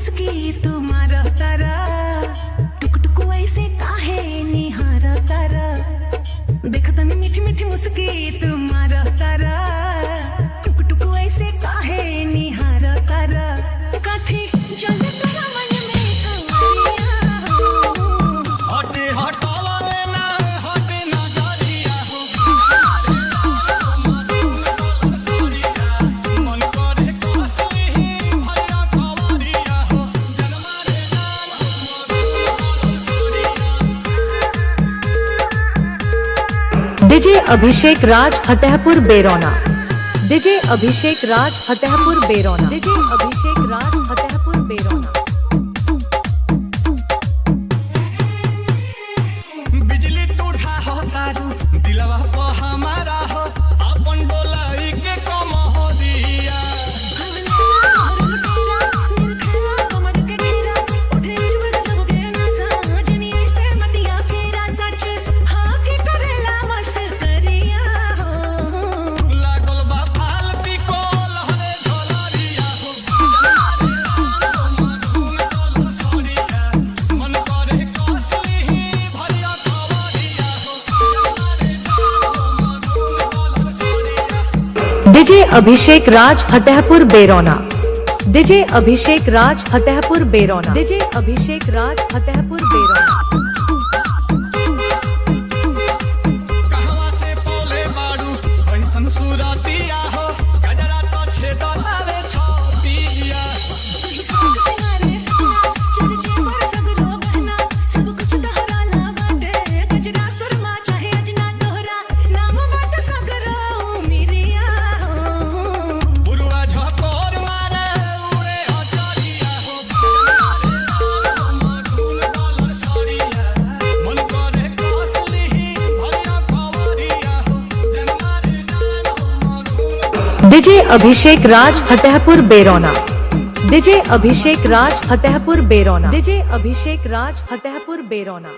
मुस्की तुम्हारा तारा टुक टुक ऐसे काहे निहारा तारा देखता मीठी मीठी मुस्की तुम्हारा तारा टुक टुक ऐसे काहे निहारा तारा काठी चल तारा मन में सवरिया हटे हटावा लेना हटे नजरिया मन करे कसली भैया खबरिया जनमा रे डीजे अभिषेक राज फतेहपुर बेरौना। डीजे अभिषेक राज फतेहपुर बेरौना। डीजे अभिषेक राज फतेहपुर बेरौना। बिजली टूटा हो तारू दिलवा पे हमारा हो अपन डोलाई के कम हो दिया लागल बा फाल पिको लहरे झोलरिया मन करे कसली भैया खबरिया डीजे अभिषेक राज फतेहपुर बेरौना। डीजे अभिषेक राज फतेहपुर बेरौना। डीजे अभिषेक राज फतेहपुर बेरौना। कहवा से पोले बाड़ू ऐसन सुरतिया हो गजरा तो छेदतावे छतिया बुरुआ झकोर मारे उड़े अचरिया मन करे कसली भैया खबरिया जनमा रे जान डीजे अभिषेक राज फतेहपुर बेरौना। डीजे अभिषेक राज फतेहपुर बेरौना। डीजे अभिषेक राज फतेहपुर बेरौना।